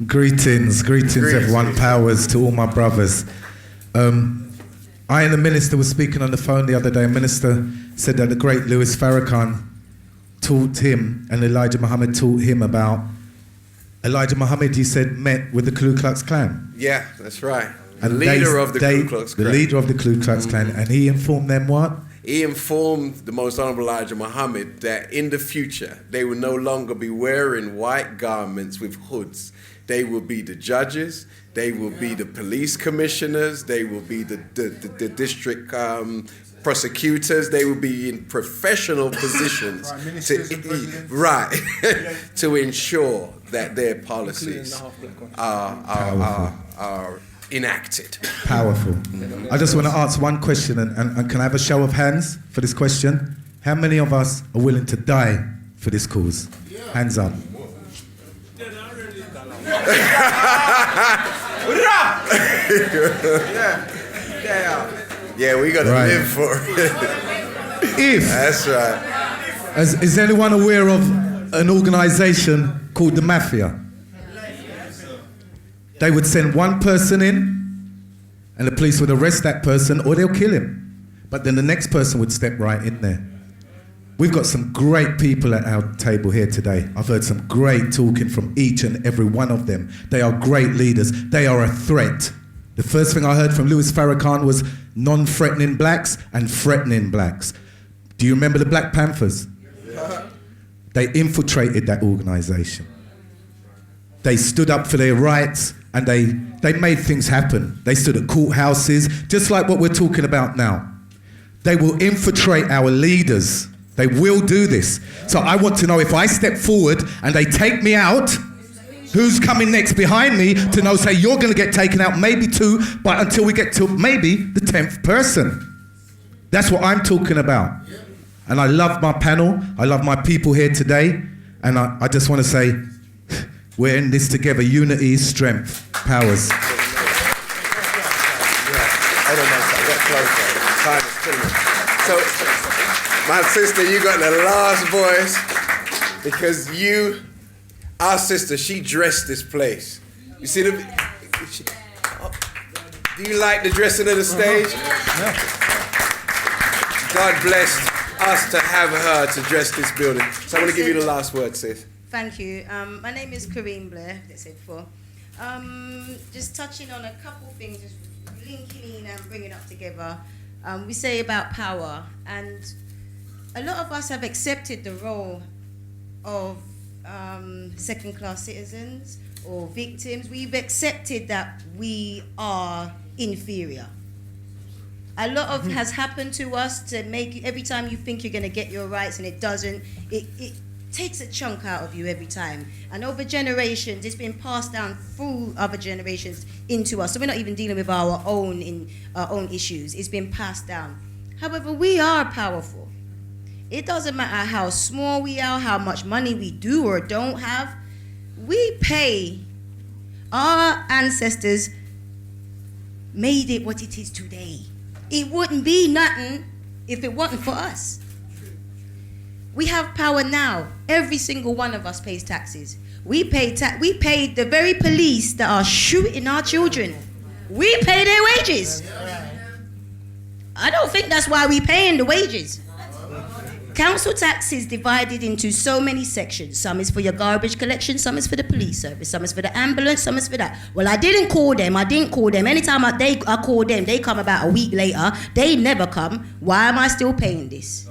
Greetings, everyone. Powers to all my brothers. I and the minister was speaking on the phone the other day. A minister said that the great Louis Farrakhan taught him, and Elijah Muhammad taught him about. Elijah Muhammad, he said, met with the Ku Klux Klan. Yeah, that's right. And the leader of the Ku Klux Klan. The leader of the Ku Klux Klan, and he informed them what? He informed the Most Honorable Elijah Muhammad that in the future they will no longer be wearing white garments with hoods. They will be the judges, they will be the police commissioners, they will be the district prosecutors, they will be in professional positions to ensure that their policies are enacted. Powerful. I just want to ask one question, and can I have a show of hands for this question? How many of us are willing to die for this cause? Hands up. Yeah, we gotta live for it. That's right. Is anyone aware of an organization called the Mafia? They would send one person in, and the police would arrest that person, or they'll kill him. But then the next person would step right in there. We've got some great people at our table here today. I've heard some great talking from each and every one of them. They are great leaders. They are a threat. The first thing I heard from Louis Farrakhan was non-threatening blacks and threatening blacks. Do you remember the Black Panthers? They infiltrated that organization. They stood up for their rights, and they made things happen. They stood at courthouses, just like what we're talking about now. They will infiltrate our leaders. They will do this. So I want to know, if I step forward and they take me out, who's coming next behind me to know, say, you're going to get taken out, maybe two, but until we get to maybe the 10th person. That's what I'm talking about. And I love my panel. I love my people here today. And I just want to say, we're in this together. Unity, strength, powers. So, my sister, you got the last voice, because our sister, she dressed this place. You see do you like the dressing of the stage? God blessed us to have her to dress this building. So I'm going to give you the last word, sis. Thank you. My name is Kareem Blair, that's it for. Just touching on a couple things, just linking in and bringing up together. We say about power, and a lot of us have accepted the role of second-class citizens or victims. We've accepted that we are inferior. A lot of has happened to us to make you, every time you think you're going to get your rights and it doesn't, it takes a chunk out of you every time. And over generations, it's been passed down through other generations into us. So we're not even dealing with our own issues. It's been passed down. However, we are powerful. It doesn't matter how small we are, how much money we do or don't have. We pay. Our ancestors made it what it is today. It wouldn't be nothing if it wasn't for us. We have power now. Every single one of us pays taxes. We pay the very police that are shooting our children. We pay their wages. I don't think that's why we're paying the wages. Council tax is divided into so many sections. Some is for your garbage collection, some is for the police service, some is for the ambulance, some is for that. Well, I didn't call them. Anytime I call them, they come about a week later. They never come. Why am I still paying this?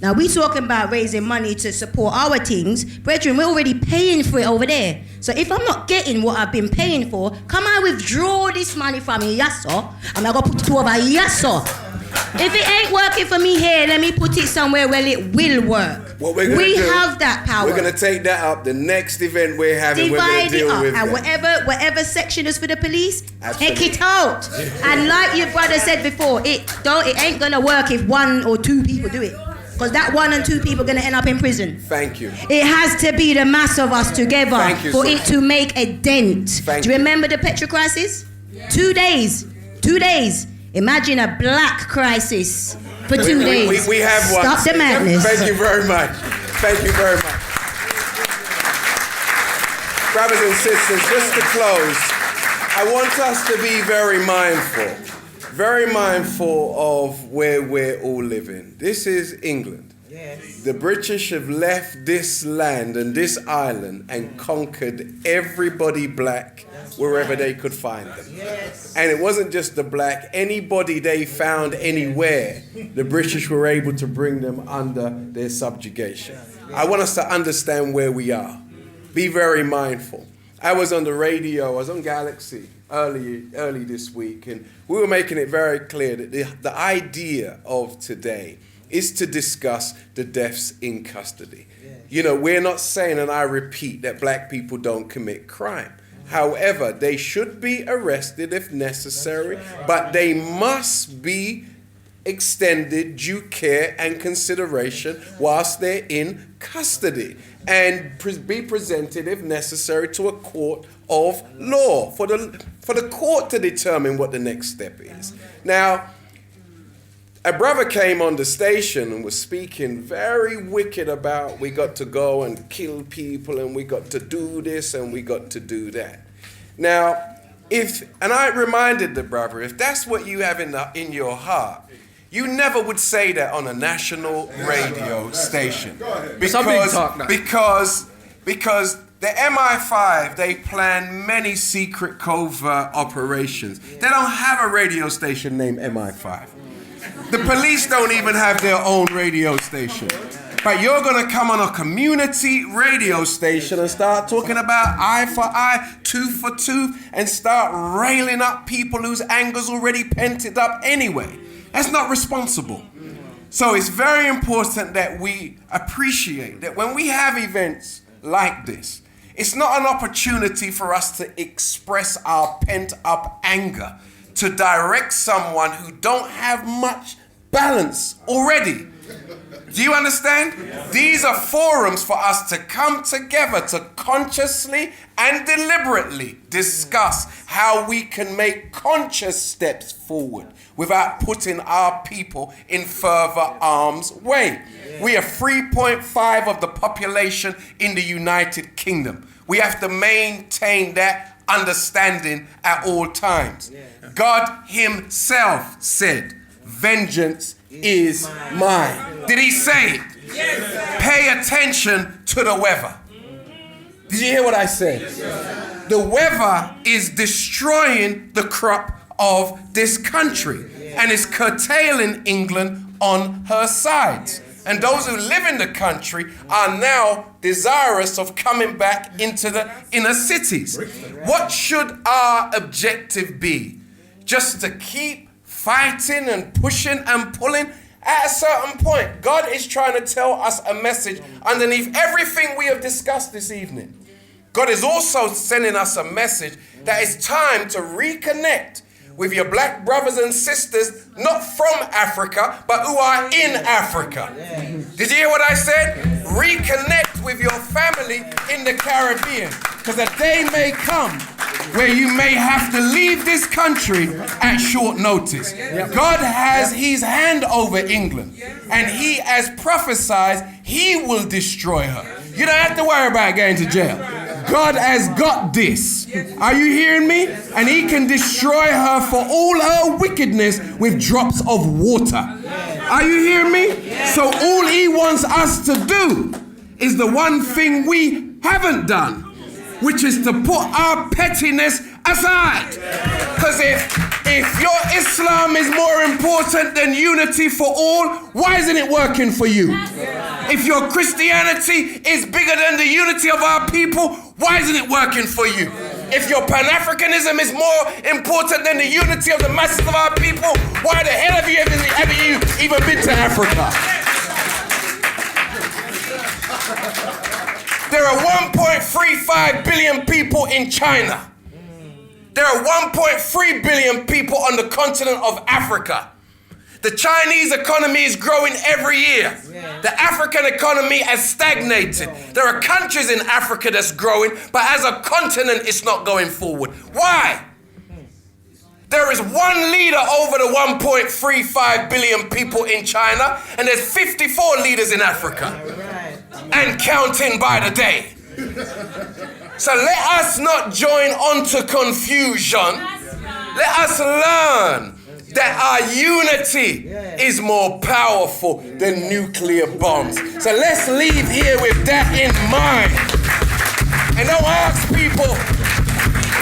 Now, we talking about raising money to support our things. Brethren, we're already paying for it over there. So if I'm not getting what I've been paying for, come I withdraw this money from you, yes, sir. I'm going to put it over, yes, sir. If it ain't working for me here, let me put it somewhere where it will work. We have that power. We're going to take that up. The next event we're having, we're going to deal with it. And whatever section is for the police, take it out. And like your brother said before, it ain't going to work if one or two people do it. Because that one and two people are going to end up in prison. Thank you. It has to be the mass of us together for it to make a dent. Do you remember the petrol crisis? Yeah. 2 days. 2 days. Imagine a black crisis for 2 days. We have one. Stop the madness. Thank you very much. Thank you very much. brothers and sisters, just to close, I want us to be very mindful of where we're all living. This is England. Yes. The British have left this land and this island and conquered everybody black wherever they could find them. Yes. And it wasn't just the black, anybody they found anywhere, the British were able to bring them under their subjugation. I want us to understand where we are. Be very mindful. I was on the radio, I was on Galaxy early this week, and we were making it very clear that the idea of today is to discuss the deaths in custody. Yes. You know, we're not saying, and I repeat, that black people don't commit crime. However, they should be arrested if necessary, but they must be extended due care and consideration whilst they're in custody, and be presented if necessary to a court of law for the court to determine what the next step is. Now, a brother came on the station and was speaking very wicked about we got to go and kill people and we got to do this and we got to do that. Now, and I reminded the brother, if that's what you have in your heart, you never would say that on a national radio station. Because the MI5, they plan many secret covert operations. They don't have a radio station named MI5. The police don't even have their own radio station. But you're going to come on a community radio station and start talking about eye for eye, tooth for tooth, and start railing up people whose anger's already pented up anyway. That's not responsible. So it's very important that we appreciate that when we have events like this, it's not an opportunity for us to express our pent-up anger, to direct someone who don't have much balance already. Do you understand? These are forums for us to come together to consciously and deliberately discuss how we can make conscious steps forward without putting our people in further harm's way. We are 3.5 of the population in the United Kingdom. We have to maintain that understanding at all times. God himself said, "Vengeance is mine." Did he say it? Yes. Pay attention to the weather. Did you hear what I said? Yes. The weather is destroying the crop of this country and is curtailing England on her sides. And those who live in the country are now desirous of coming back into the inner cities. What should our objective be? Just to keep fighting and pushing and pulling? At a certain point, God is trying to tell us a message underneath everything we have discussed this evening. God is also sending us a message that it's time to reconnect with your black brothers and sisters, not from Africa, but who are in Africa. Did you hear what I said? Reconnect with your family in the Caribbean, because a day may come where you may have to leave this country at short notice. God has his hand over England, and he has prophesied he will destroy her. You don't have to worry about going to jail. God has got this. Are you hearing me? And he can destroy her for all her wickedness with drops of water. Are you hearing me? So all he wants us to do is the one thing we haven't done, which is to put our pettiness aside. Because if your Islam is more important than unity for all, why isn't it working for you? If your Christianity is bigger than the unity of our people, why isn't it working for you? If your Pan-Africanism is more important than the unity of the masses of our people, why the hell have you ever even been to Africa? There are 1.35 billion people in China. There are 1.3 billion people on the continent of Africa. The Chinese economy is growing every year. The African economy has stagnated. There are countries in Africa that's growing, but as a continent, it's not going forward. Why? There is one leader over the 1.35 billion people in China, and there's 54 leaders in Africa. And counting by the day. So let us not join onto confusion. Let us learn that our unity is more powerful than nuclear bombs. So let's leave here with that in mind. And don't ask people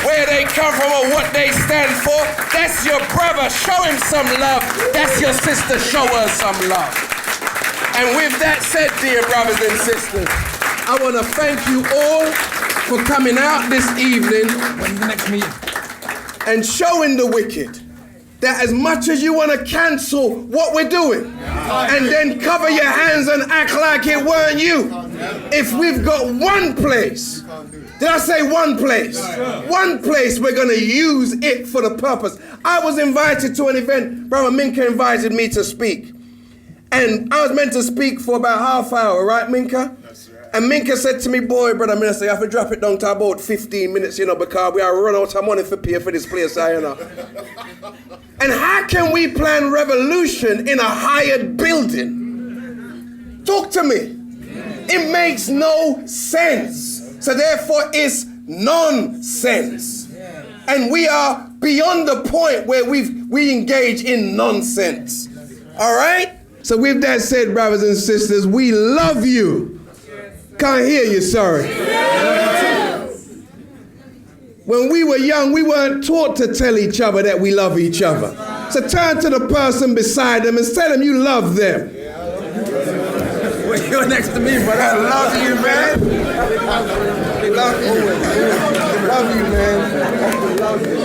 where they come from or what they stand for. That's your brother, show him some love. That's your sister, show her some love. And with that said, dear brothers and sisters, I want to thank you all for coming out this evening and showing the wicked that as much as you want to cancel what we're doing and then cover your hands and act like it weren't you, if we've got one place, did I say one place? One place we're going to use it for the purpose. I was invited to an event. Brother Minka invited me to speak. And I was meant to speak for about half hour, right, Minka? That's right. And Minka said to me, boy, brother minister, you have to drop it down to about 15 minutes, because we are run out of money for pay for this place, And how can we plan revolution in a hired building? Talk to me. It makes no sense. So therefore, it's nonsense. And we are beyond the point where we engage in nonsense. All right? So with that said, brothers and sisters, we love you. Can't hear you, sorry. When we were young, we weren't taught to tell each other that we love each other. So turn to the person beside them and tell them you love them. Well, you're next to me, but I love you, man. Love you. Love you, man. Love you.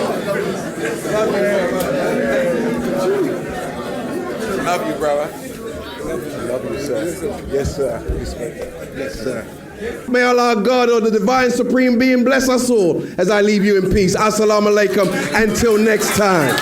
Love you, brother. Love you, sir. Yes, sir. Yes, sir. May Allah God or the divine supreme being bless us all as I leave you in peace. Assalamu alaikum. Until next time.